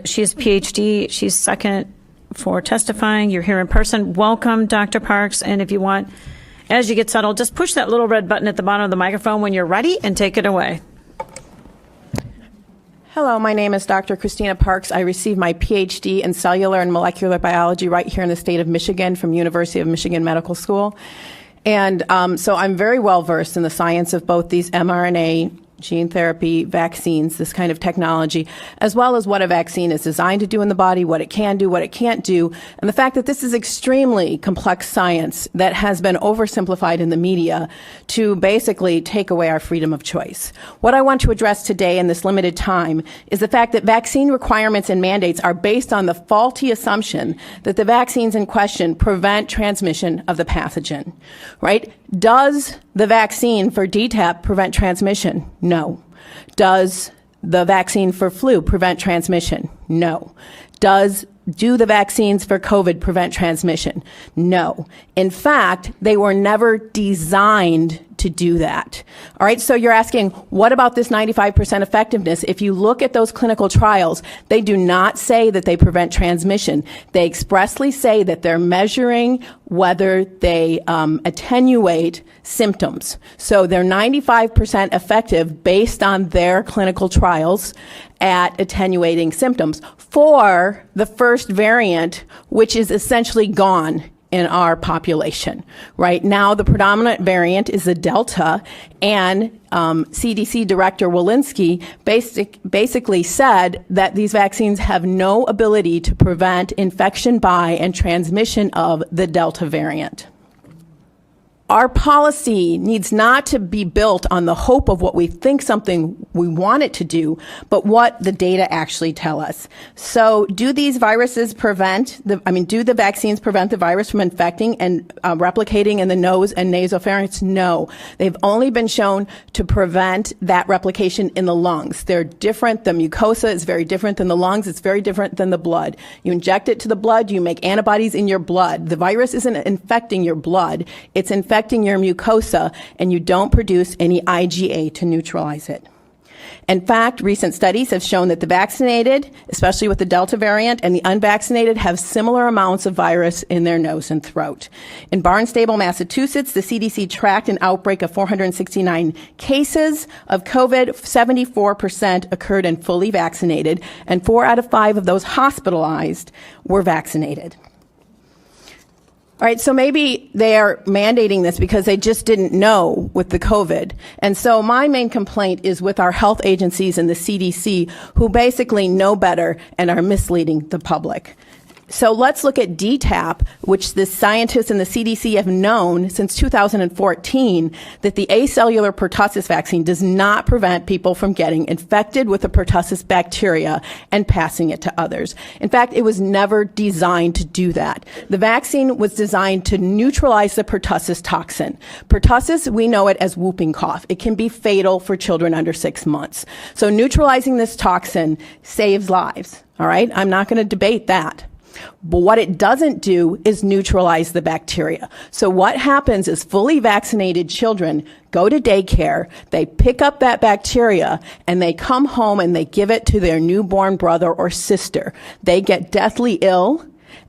She's PhD. She's second for testifying. You're here in person. Welcome, Dr. Parks. And if you want, as you get settled, just push that little red button at the bottom of the microphone when you're ready and take it away. Hello, my name is Dr. Christina Parks. I received my PhD in cellular and molecular biology right here in the state of Michigan from University of Michigan Medical School. And so I'm very well versed in the science of both these mRNA gene therapy, vaccines, this kind of technology, as well as what a vaccine is designed to do in the body, what it can do, what it can't do, and the fact that this is extremely complex science that has been oversimplified in the media to basically take away our freedom of choice. What I want to address today in this limited time is the fact that vaccine requirements and mandates are based on the faulty assumption that the vaccines in question prevent transmission of the pathogen, right? Does the vaccine for DTaP prevent transmission? No. Does the vaccine for flu prevent transmission? No. Do the vaccines for COVID prevent transmission? No. In fact, they were never designed to do that. All right, so you're asking, what about this 95% effectiveness? If you look at those clinical trials, they do not say that they prevent transmission. They expressly say that they're measuring whether they attenuate symptoms. So they're 95% effective based on their clinical trials at attenuating symptoms for the first variant, which is essentially gone in our population. Right now, the predominant variant is the Delta, and CDC Director Walensky basically said that these vaccines have no ability to prevent infection by and transmission of the Delta variant. Our policy needs not to be built on the hope of what we think something we want it to do, but what the data actually tell us. So do these viruses do the vaccines prevent the virus from infecting and replicating in the nose and nasopharynx? No. They've only been shown to prevent that replication in the lungs. They're different. The mucosa is very different than the lungs. It's very different than the blood. You inject it to the blood, you make antibodies in your blood. The virus isn't infecting your blood. It's infecting your mucosa, and you don't produce any IgA to neutralize it. In fact, recent studies have shown that the vaccinated, especially with the Delta variant, and the unvaccinated have similar amounts of virus in their nose and throat. In Barnstable, Massachusetts, the CDC tracked an outbreak of 469 cases of COVID. 74% occurred in fully vaccinated, and 4 out of 5 of those hospitalized were vaccinated. All right, so maybe they are mandating this because they just didn't know with the COVID. And so my main complaint is with our health agencies and the CDC, who basically know better and are misleading the public. So let's look at DTaP, which the scientists and the CDC have known since 2014 that the acellular pertussis vaccine does not prevent people from getting infected with the pertussis bacteria and passing it to others. In fact, it was never designed to do that. The vaccine was designed to neutralize the pertussis toxin. Pertussis, we know it as whooping cough. It can be fatal for children under 6 months. So neutralizing this toxin saves lives. All right, I'm not going to debate that. But what it doesn't do is neutralize the bacteria. So what happens is fully vaccinated children go to daycare, they pick up that bacteria, and they come home and they give it to their newborn brother or sister. They get deathly ill,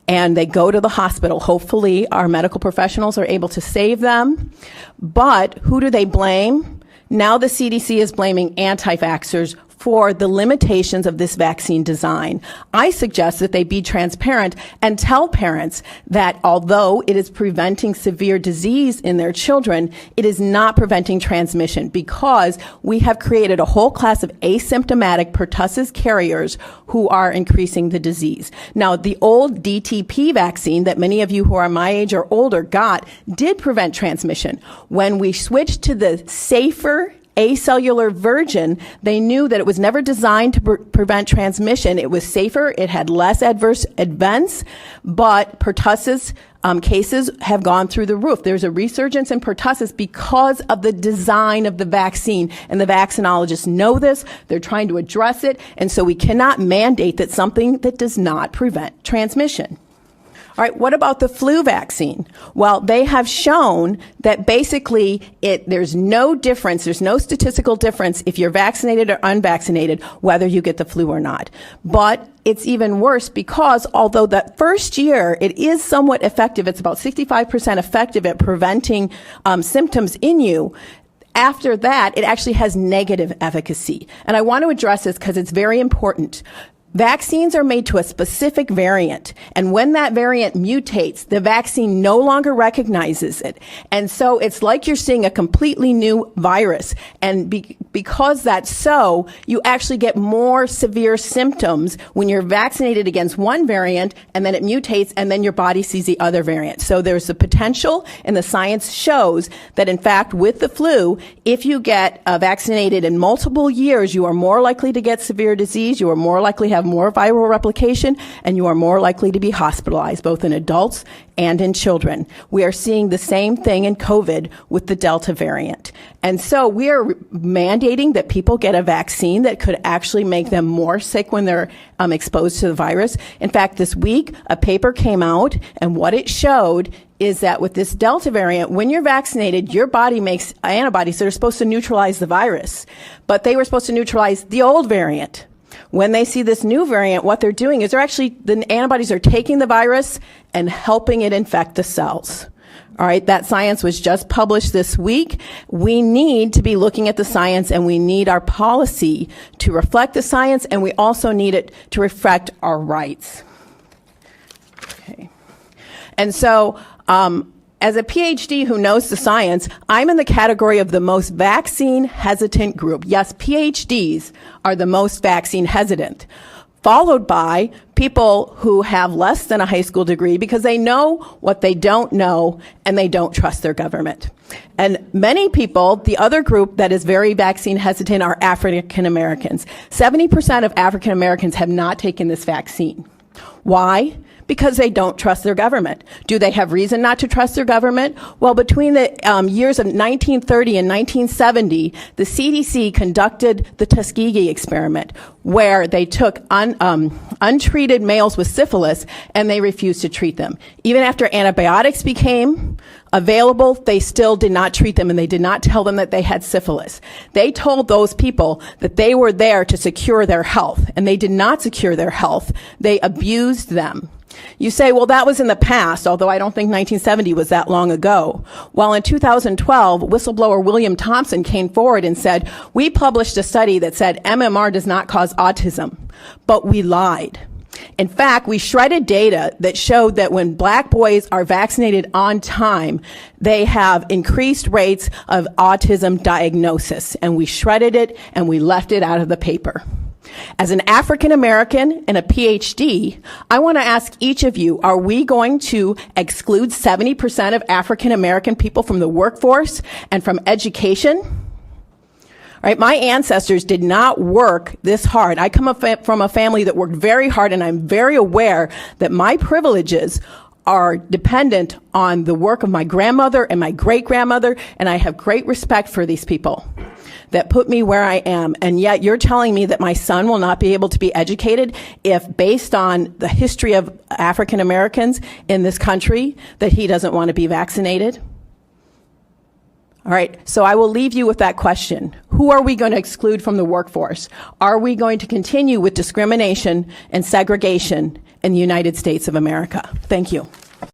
and they go to the hospital. Hopefully, our medical professionals are able to save them. But who do they blame? Now the CDC is blaming anti-vaxxers for the limitations of this vaccine design. I suggest that they be transparent and tell parents that although it is preventing severe disease in their children, it is not preventing transmission because we have created a whole class of asymptomatic pertussis carriers who are increasing the disease. Now, the old DTP vaccine that many of you who are my age or older got did prevent transmission. When we switched to the safer acellular version, they knew that it was never designed to prevent transmission. It was safer, it had less adverse events, but pertussis cases have gone through the roof. There's a resurgence in pertussis because of the design of the vaccine, and the vaccinologists know this. They're trying to address it, and so we cannot mandate that something that does not prevent transmission. All right, what about the flu vaccine? Well, they have shown that basically there's no difference, there's no statistical difference if you're vaccinated or unvaccinated, whether you get the flu or not. But it's even worse because although that first year it is somewhat effective, it's about 65% effective at preventing symptoms in you, after that, it actually has negative efficacy. And I want to address this because it's very important. Vaccines are made to a specific variant, and when that variant mutates, the vaccine no longer recognizes it. And so it's like you're seeing a completely new virus. And because that's so, you actually get more severe symptoms when you're vaccinated against one variant, and then it mutates, and then your body sees the other variant. So there's the potential, and the science shows that, in fact, with the flu, if you get vaccinated in multiple years, you are more likely to get severe disease, you are more likely to have more viral replication, and you are more likely to be hospitalized, both in adults and in children. We are seeing the same thing in COVID with the Delta variant. And so we are mandating that people get a vaccine that could actually make them more sick when they're exposed to the virus. In fact, this week, a paper came out, and what it showed is that with this Delta variant, when you're vaccinated, your body makes antibodies that are supposed to neutralize the virus, but they were supposed to neutralize the old variant. When they see this new variant, what they're doing is the antibodies are taking the virus and helping it infect the cells. All right, that science was just published this week. We need to be looking at the science, and we need our policy to reflect the science, and we also need it to reflect our rights. Okay. And so, as a PhD who knows the science, I'm in the category of the most vaccine hesitant group. Yes, PhDs are the most vaccine hesitant, followed by people who have less than a high school degree because they know what they don't know and they don't trust their government. And many people, the other group that is very vaccine hesitant are African Americans. 70% of African Americans have not taken this vaccine. Why? Because they don't trust their government. Do they have reason not to trust their government? Well, between the years of 1930 and 1970, the CDC conducted the Tuskegee experiment, where they took untreated males with syphilis and they refused to treat them. Even after antibiotics became available, they still did not treat them, and they did not tell them that they had syphilis. They told those people that they were there to secure their health, and they did not secure their health. They abused them. You say, well, that was in the past, although I don't think 1970 was that long ago. Well, in 2012, whistleblower William Thompson came forward and said, we published a study that said MMR does not cause autism, but we lied. In fact, we shredded data that showed that when black boys are vaccinated on time, they have increased rates of autism diagnosis. And we shredded it and we left it out of the paper. As an African American and a PhD, I want to ask each of you, are we going to exclude 70% of African American people from the workforce and from education? All right, my ancestors did not work this hard. I come from a family that worked very hard, and I'm very aware that my privileges are dependent on the work of my grandmother and my great-grandmother, and I have great respect for these people that put me where I am. And yet you're telling me that my son will not be able to be educated if, based on the history of African Americans in this country, that he doesn't want to be vaccinated? All right, so I will leave you with that question. Who are we going to exclude from the workforce? Are we going to continue with discrimination and segregation in the United States of America? Thank you.